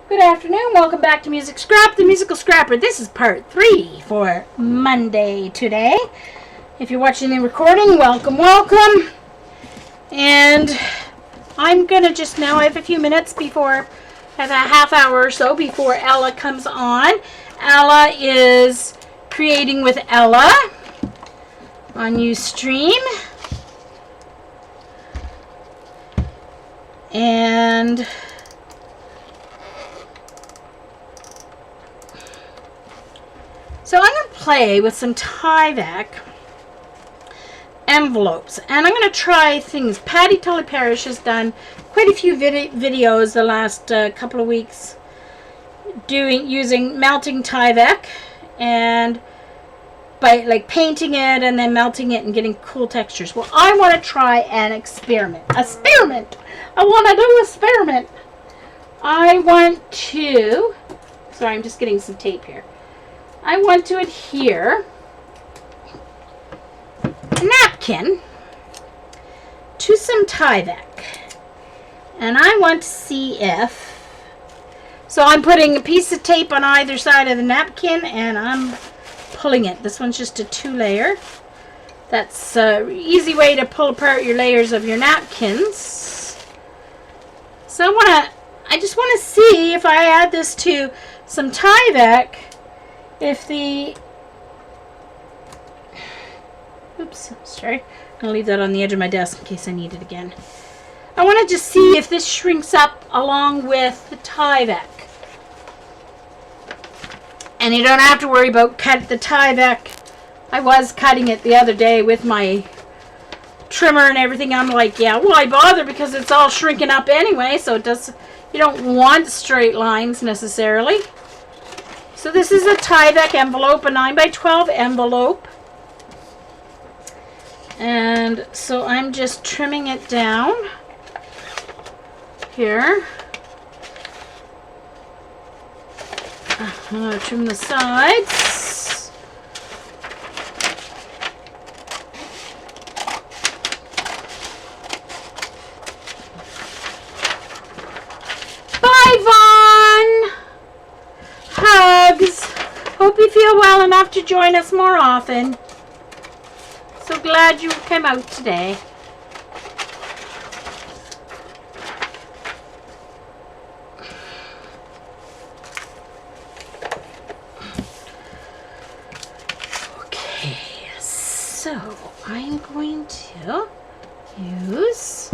Good afternoon. Welcome back to Music Scrap, the Musical Scrapper. This is part 3 for Monday today. If you're watching the recording, welcome. And I'm going to just now, I have a few minutes before, I have a half hour or so before Ella comes on. Ella is creating with Ella on Ustream. And so I'm going to play with some Tyvek envelopes, and I'm going to try things. Patty Tully Parrish has done quite a few videos the last couple of weeks using melting Tyvek and by like painting it and then melting it and getting cool textures. Well, I want to try an experiment. I want to do an experiment. I want to, sorry, I'm just getting some tape here. I want to adhere a napkin to some Tyvek. And I want to see if, so I'm putting a piece of tape on either side of the napkin and I'm pulling it. This one's just a 2-layer. That's an easy way to pull apart your layers of your napkins. So I just want to see if I add this to some Tyvek, if the, oops, sorry, I'm going to leave that on the edge of my desk in case I need it again. I want to just see if this shrinks up along with the Tyvek. And you don't have to worry about the Tyvek. I was cutting it the other day with my trimmer and everything. I'm like, yeah, why bother, because it's all shrinking up anyway, so it does, you don't want straight lines necessarily. So this is a Tyvek envelope, a 9x12 envelope. And so I'm just trimming it down here. I'm going to trim the sides. Bye, Vaughn! Hugs! Hope you feel well enough to join us more often. So glad you came out today. Okay, so I'm going to use,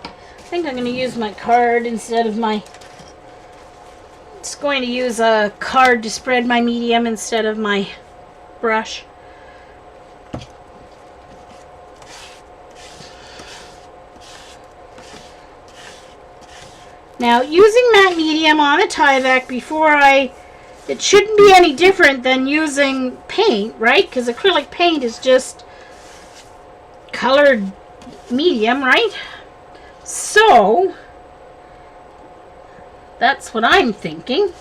I think I'm going to use my card instead of my, just going to use a card to spread my medium instead of my brush. Now, using matte medium on a Tyvek it shouldn't be any different than using paint, right? Because acrylic paint is just colored medium, right? So that's what I'm thinking.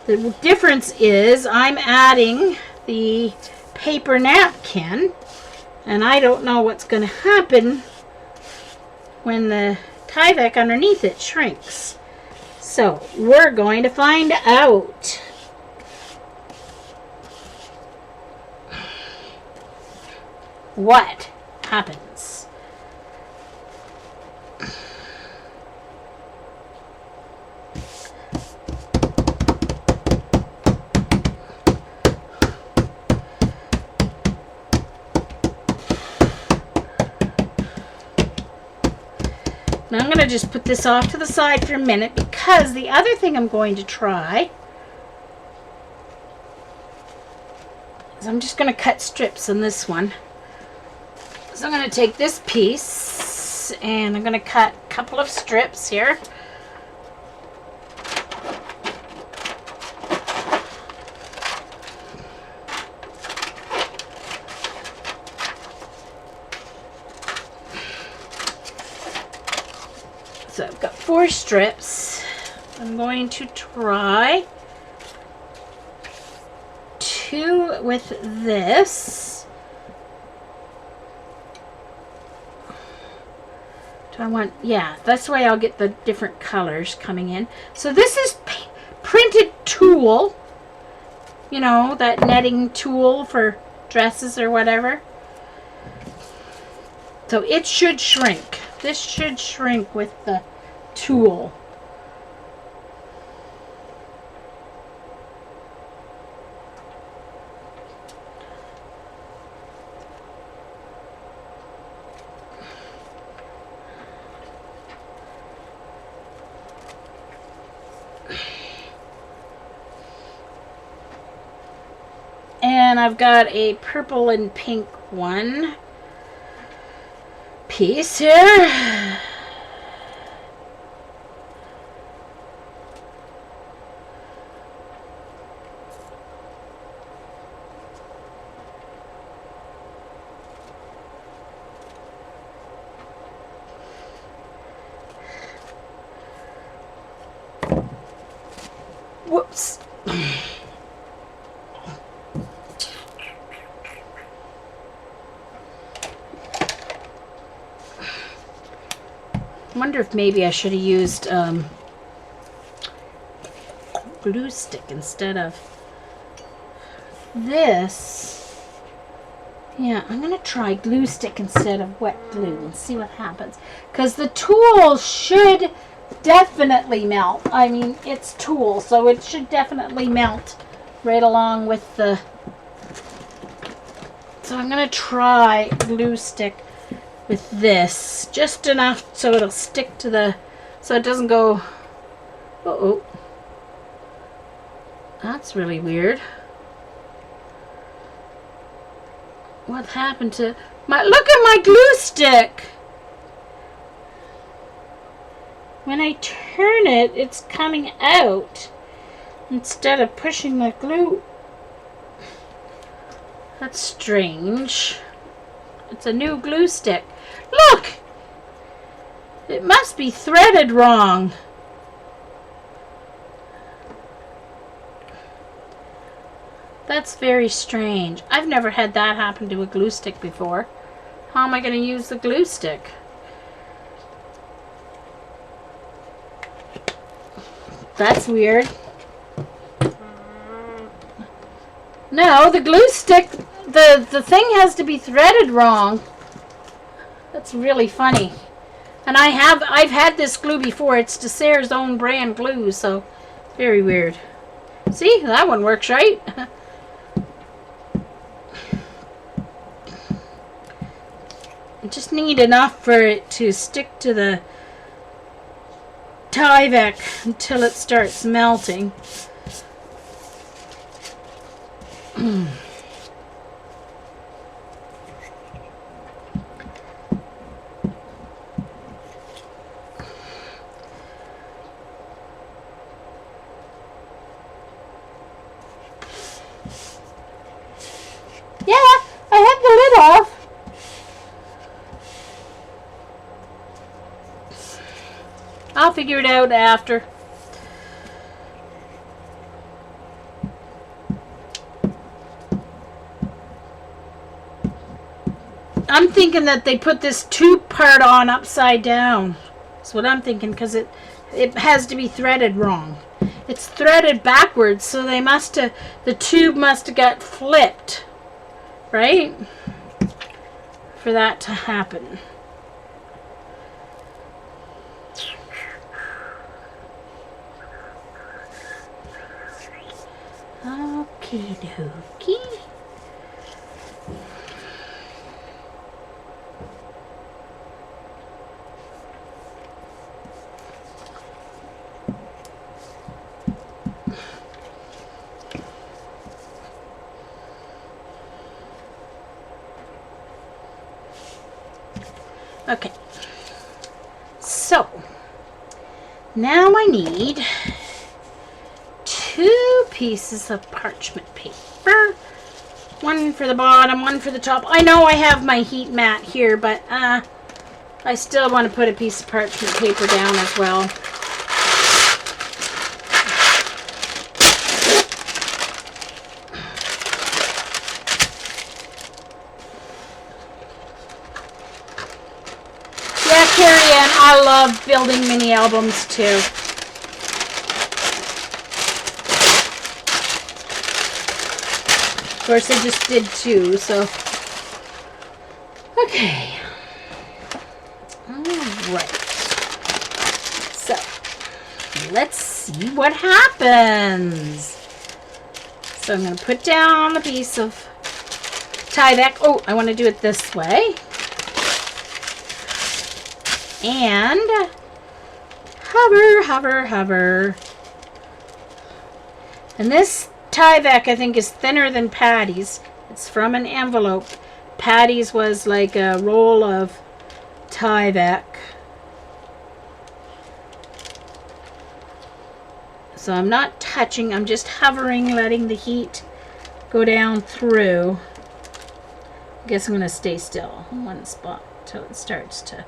The difference is I'm adding the paper napkin, and I don't know what's going to happen when the Tyvek underneath it shrinks. So we're going to find out. What happens? Now I'm going to just put this off to the side for a minute, because the other thing I'm going to try is I'm just going to cut strips on this one. So I'm going to take this piece and I'm going to cut a couple of strips here. So I've got 4 strips. I'm going to try 2 with this. I want, yeah, that's why I'll get the different colors coming in. So this is printed tulle. You know, that netting tulle for dresses or whatever. So it should shrink. This should shrink with the tulle. And I've got a purple and pink one piece here. Whoops. I wonder if maybe I should have used glue stick instead of this. Yeah, I'm going to try glue stick instead of wet glue and see what happens. Because the tulle should definitely melt. I mean, it's tulle, so it should definitely melt right along with the... So I'm going to try glue stick with this, just enough so it'll stick to the, so it doesn't go, uh-oh, that's really weird. What happened to my, look at my glue stick. When I turn it, it's coming out instead of pushing the glue. That's strange. It's a new glue stick. Look! It must be threaded wrong. That's very strange. I've never had that happen to a glue stick before. How am I going to use the glue stick? That's weird. No, the glue stick, the thing has to be threaded wrong. That's really funny. And I've had this glue before. It's Dessert's own brand glue, so very weird. See, that one works right. I just need enough for it to stick to the Tyvek until it starts melting. Yeah, I had the lid off. I'll figure it out after. I'm thinking that they put this tube part on upside down. That's what I'm thinking, because it has to be threaded wrong. It's threaded backwards, so they must have, the tube must have got flipped, right? For that to happen. Okie dokie. Okay, so now I need 2 pieces of parchment paper, one for the bottom, one for the top. I know I have my heat mat here, but I still want to put a piece of parchment paper down as well. I love building mini albums too. Of course, I just did 2, so. Okay. Alright. So, let's see what happens. So I'm going to put down a piece of Tyvek. Oh, I want to do it this way. And hover, hover, hover. And this Tyvek, I think, is thinner than Patty's. It's from an envelope. Patty's was like a roll of Tyvek. So I'm not touching, I'm just hovering, letting the heat go down through. I guess I'm going to stay still in one spot until it starts to.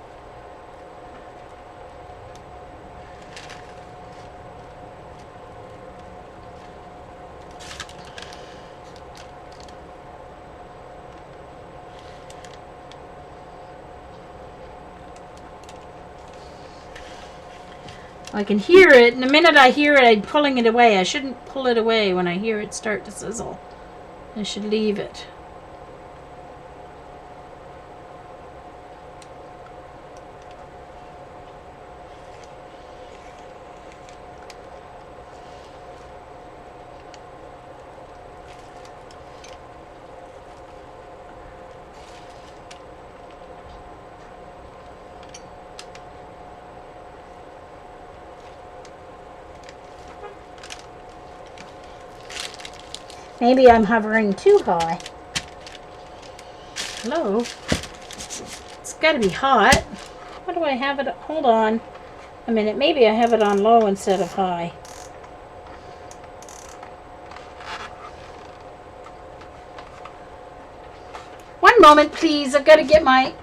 I can hear it, and the minute I hear it, I'm pulling it away. I shouldn't pull it away when I hear it start to sizzle. I should leave it. Maybe I'm hovering too high. Hello? It's got to be hot. Why do I have it? Hold on a minute. Maybe I have it on low instead of high. One moment, please. I've got to get my...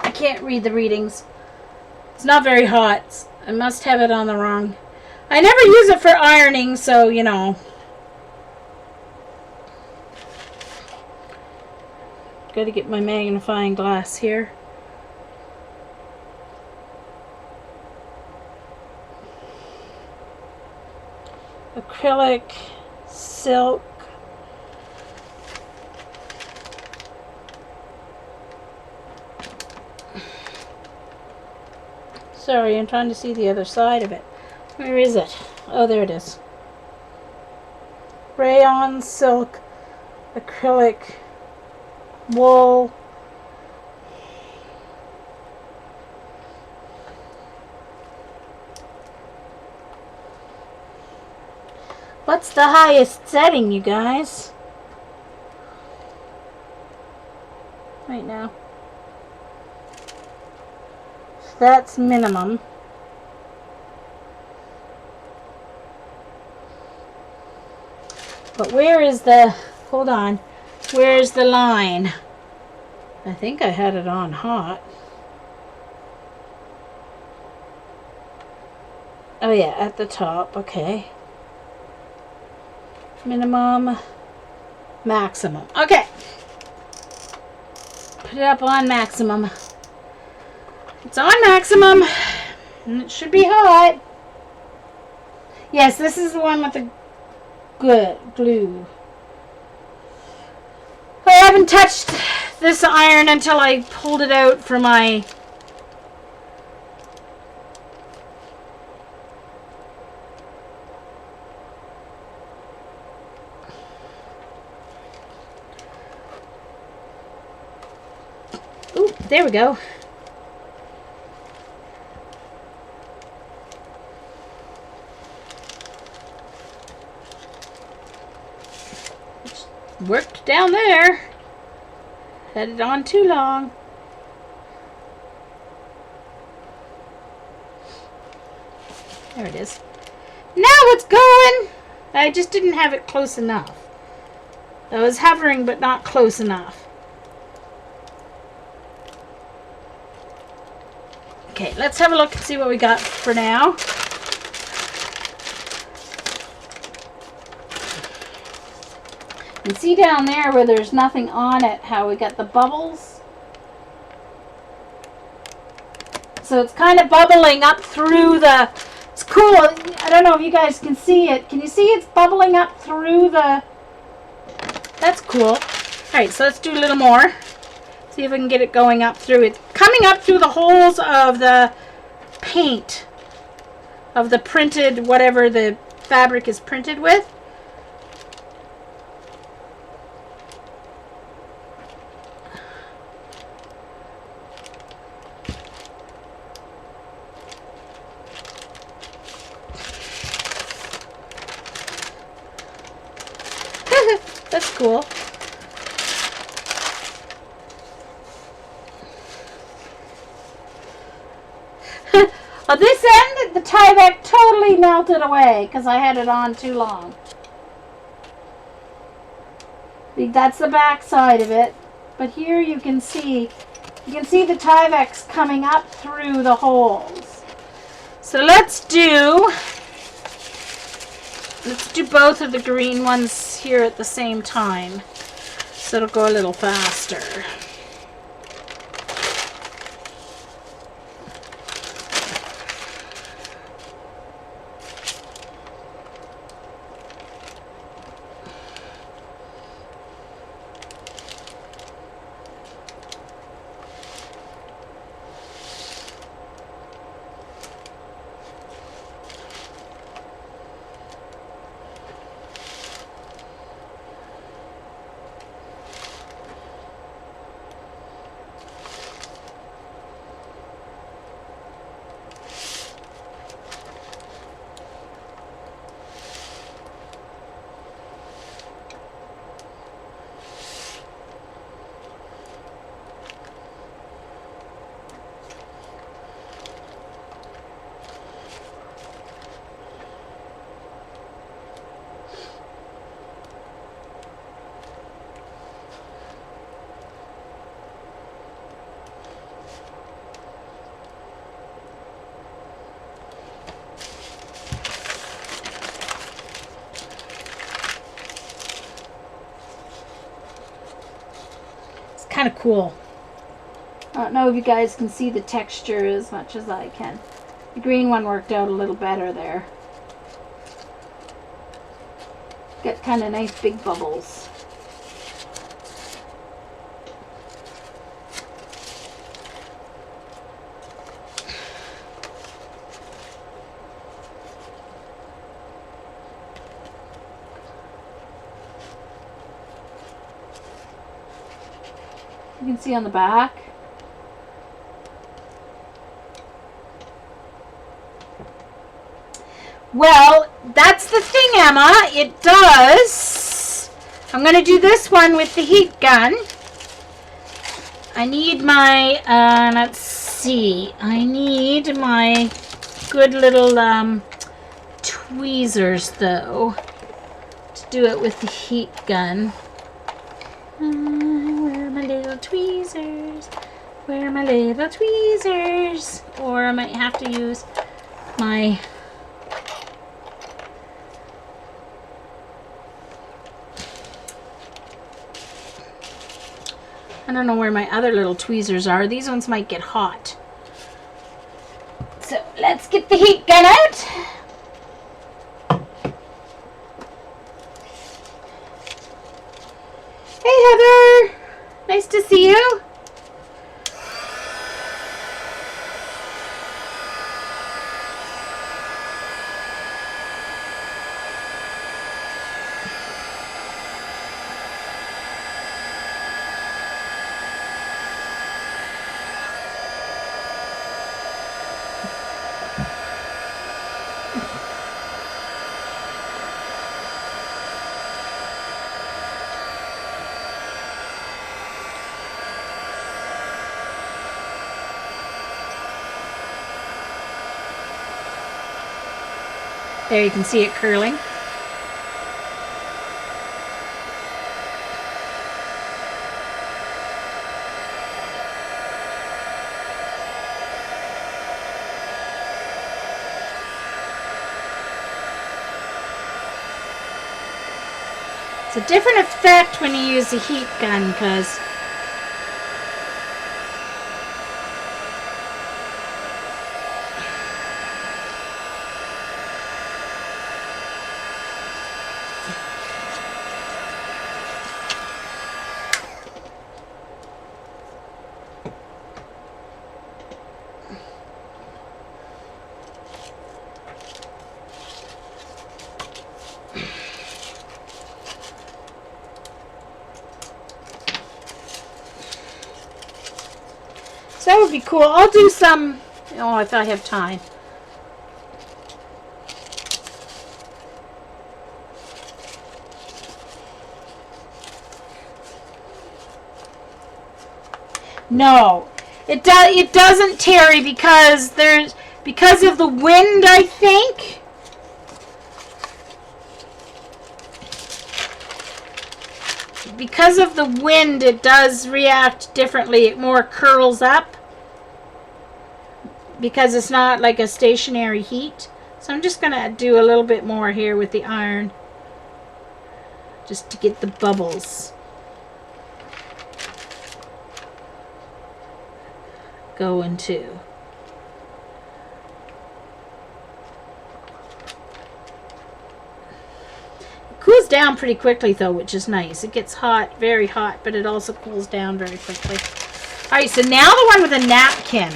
I can't read the readings. It's not very hot. I must have it on the wrong... I never use it for ironing, so, you know... Got to get my magnifying glass here. Acrylic, silk. Sorry, I'm trying to see the other side of it. Where is it? Oh, there it is. Rayon, silk, acrylic, wool. What's the highest setting, you guys? Right now. That's minimum. But where is the... Hold on. Where's the line? I think I had it on hot. Oh yeah, at the top. Okay. Minimum, maximum. Okay. Put it up on maximum. It's on maximum. And it should be hot. Yes, this is the one with the good glue. I haven't touched this iron until I pulled it out for my... Ooh, there we go. It's worked down there. Had it on too long. There it is. Now it's going! I just didn't have it close enough. I was hovering but not close enough. Okay, let's have a look and see what we got for now. And see down there where there's nothing on it, how we got the bubbles? So so it's kind of bubbling up through the, it's cool. I don't know if you guys can see it. Can you see it's bubbling up through the, that's cool. All right, so let's do a little more. See if I can get it going up through it. Coming up through the holes of the paint, of the printed, whatever the fabric is printed with. That's cool. On this end, the Tyvek totally melted away because I had it on too long. That's the back side of it. But here you can see the Tyvek's coming up through the holes. So let's do both of the green ones here at the same time. So it'll go a little faster. Kind of cool. I don't know if you guys can see the texture as much as I can. The green one worked out a little better there. Got kind of nice big bubbles. You can see on the back. Well, that's the thing, Emma. It does. I'm going to do this one with the heat gun. I need my, let's see. I need my good little tweezers, though, to do it with the heat gun. Where are my little tweezers? Where are my little tweezers? Or I might have to use my... I don't know where my other little tweezers are. These ones might get hot. So let's get the heat gun out. Hey Heather, nice to see you. There you can see it curling. It's a different effect when you use a heat gun because So that would be cool. I'll do some, oh, if I have time. No, it doesn't, Terry, because of the wind, I think. Because of the wind, it does react differently. It more curls up because it's not like a stationary heat. So I'm just going to do a little bit more here with the iron just to get the bubbles going too. Cools down pretty quickly though, which is nice. It gets hot, very hot, but it also cools down very quickly. Alright, so now the one with a napkin.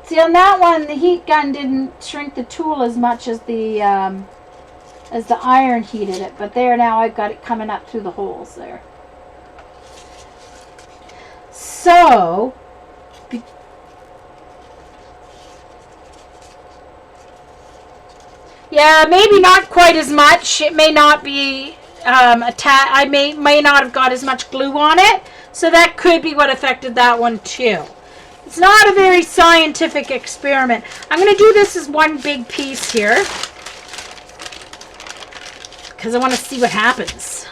See, on that one, the heat gun didn't shrink the tool as much as the iron heated it, but there now I've got it coming up through the holes there. So, yeah, maybe not quite as much. It may not be I may not have got as much glue on it, so that could be what affected that one too. It's not a very scientific experiment. I'm going to do this as one big piece here because I want to see what happens.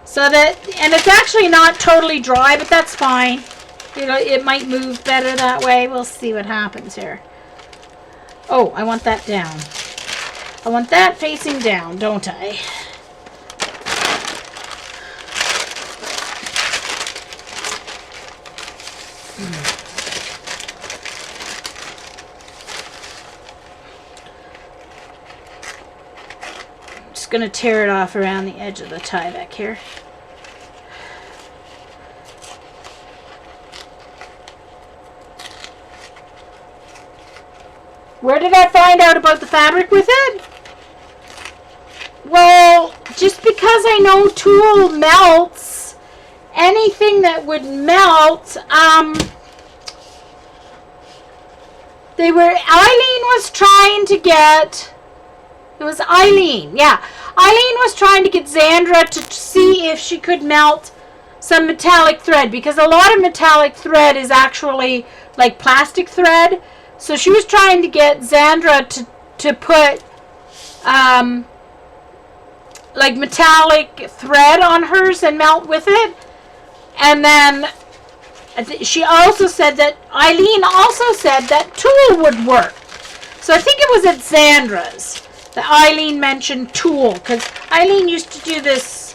So that, and it's actually not totally dry, but that's fine. You know, it might move better that way. We'll see what happens here. Oh, I want that down. I want that facing down, don't I? I'm just going to tear it off around the edge of the Tyvek here. Where did I find out about the fabric with it? Well, just because I know tulle melts, anything that would melt, Eileen was trying to get, it was Eileen, yeah. Eileen was trying to get Zandra to see if she could melt some metallic thread, because a lot of metallic thread is actually like plastic thread. So she was trying to get Zandra to put like metallic thread on hers and melt with it. And then she also said that Eileen also said that tulle would work. So I think it was at Zandra's that Eileen mentioned tulle, because Eileen used to do this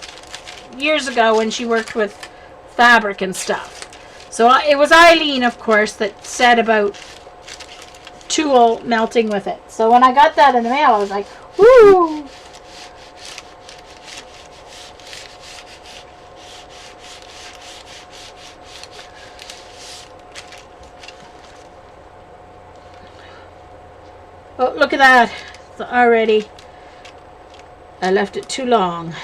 years ago when she worked with fabric and stuff. So it was Eileen, of course, that said about tulle melting with it. So when I got that in the mail, I was like, woo! Oh, look at that. Already. I left it too long.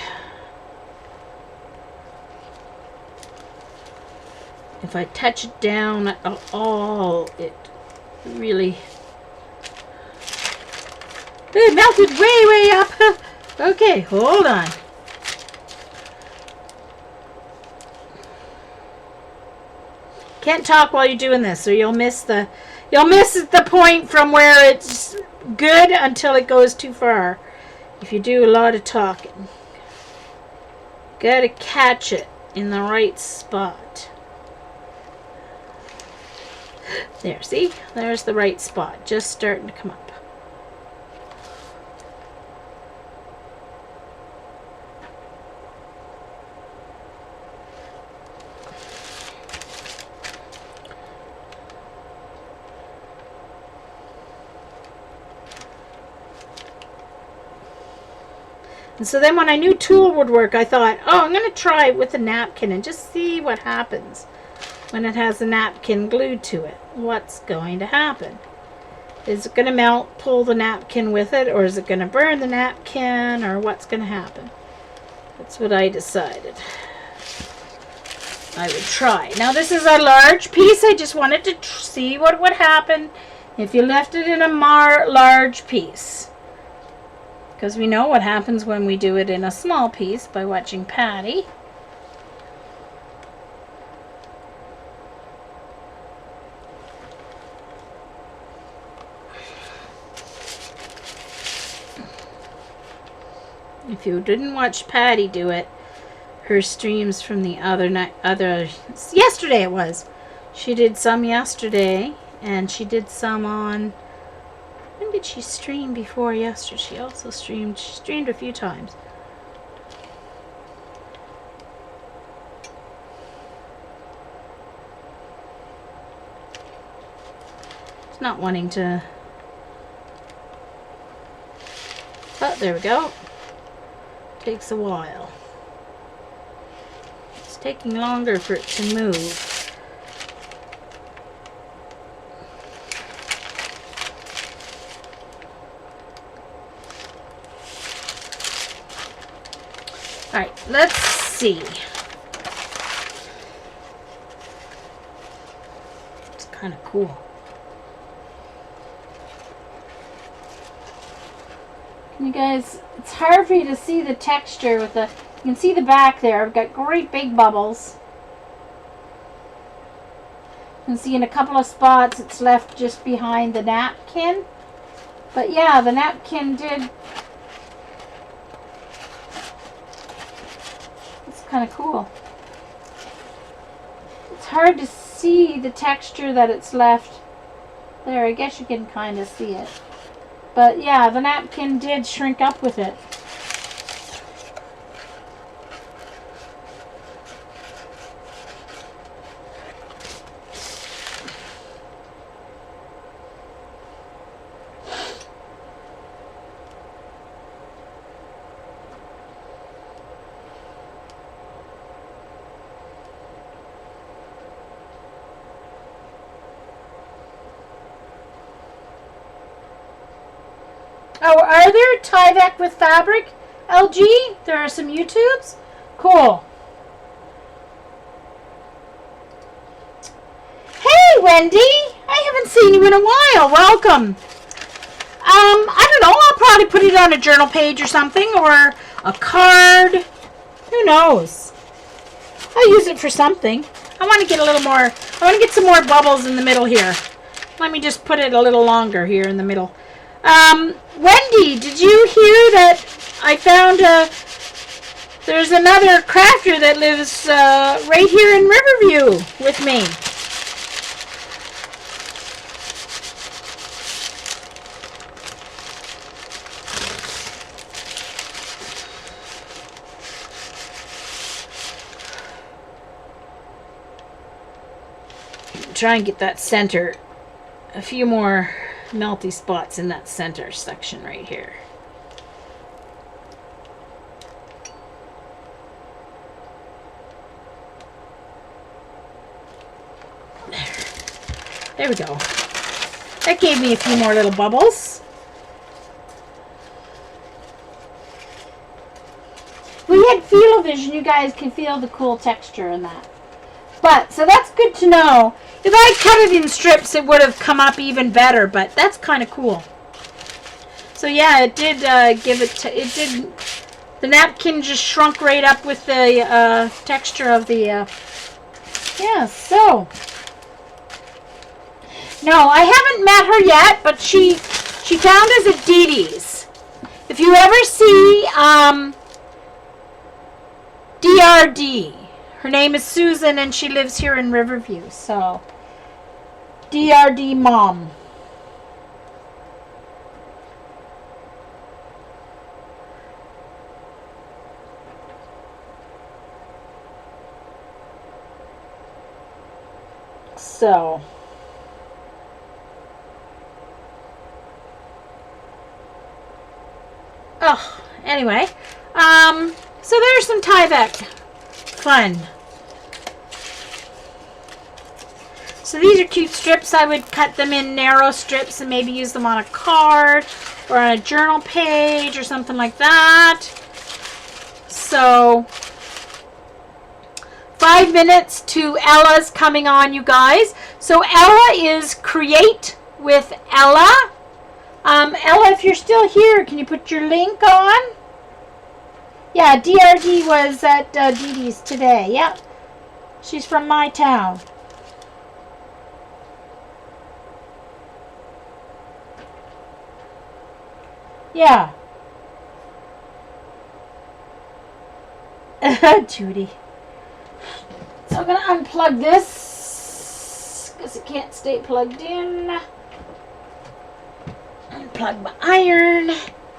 If I touch it down at all, it really... It melted way up. Okay, hold on. Can't talk while you're doing this, or you'll miss the point from where it's good until it goes too far. If you do a lot of talking, gotta catch it in the right spot. There, see? There's the right spot, just starting to come up. And so then when I knew tulle would work, I thought, oh, I'm going to try it with a napkin and just see what happens when it has a napkin glued to it. What's going to happen? Is it going to melt, pull the napkin with it, or is it going to burn the napkin, or what's going to happen? That's what I decided I would try. Now this is a large piece. I just wanted to see what would happen if you left it in a large piece. Because we know what happens when we do it in a small piece by watching Patty. If you didn't watch Patty do it, her streams from the yesterday it was. She did some yesterday, and she did some on, when did she stream before yesterday? She also streamed, a few times. It's not wanting to, oh, there we go. Takes a while. It's taking longer for it to move. Alright, let's see. It's kind of cool. You guys, it's hard for you to see the texture with the, you can see the back there. I've got great big bubbles. You can see in a couple of spots it's left just behind the napkin. But yeah, the napkin did, it's kind of cool. It's hard to see the texture that it's left there. I guess you can kind of see it. But yeah, the napkin did shrink up with it. Oh, are there Tyvek with fabric? LG? There are some YouTubes? Cool. Hey, Wendy! I haven't seen you in a while. Welcome. I don't know. I'll probably put it on a journal page or something, or a card. Who knows? I'll use it for something. I want to get a little more, I want to get some more bubbles in the middle here. Let me just put it a little longer here in the middle. Wendy, did you hear that I found there's another crafter that lives right here in Riverview with me. Try and get that center, a few more melty spots in that center section right here. There we go. That gave me a few more little bubbles. We had feel-o-vision. You guys can feel the cool texture in that. But, so that's good to know. If I cut it in strips, it would have come up even better, but that's kind of cool. So yeah, it did give it, the napkin just shrunk right up with the texture of the, yeah, so. No, I haven't met her yet, but she found us at Dee Dee's. If you ever see, DRD, her name is Susan, and she lives here in Riverview, so DRD Mom. So, oh, anyway, so there's some Tyvek fun. So these are cute strips. I would cut them in narrow strips and maybe use them on a card or on a journal page or something like that. So 5 minutes to Ella's coming on, you guys. So Ella is Create with Ella. Ella, if you're still here, can you put your link on? Yeah, DRD was at Dee Dee's today. Yep. She's from my town. Yeah. Judy. So I'm going to unplug this because it can't stay plugged in. Unplug my iron.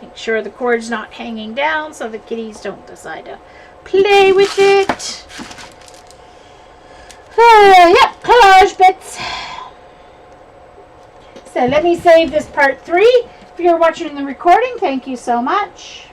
Make sure the cord's not hanging down so the kitties don't decide to play with it. Yep, collage bits. So let me save this part 3. If you're watching the recording, thank you so much.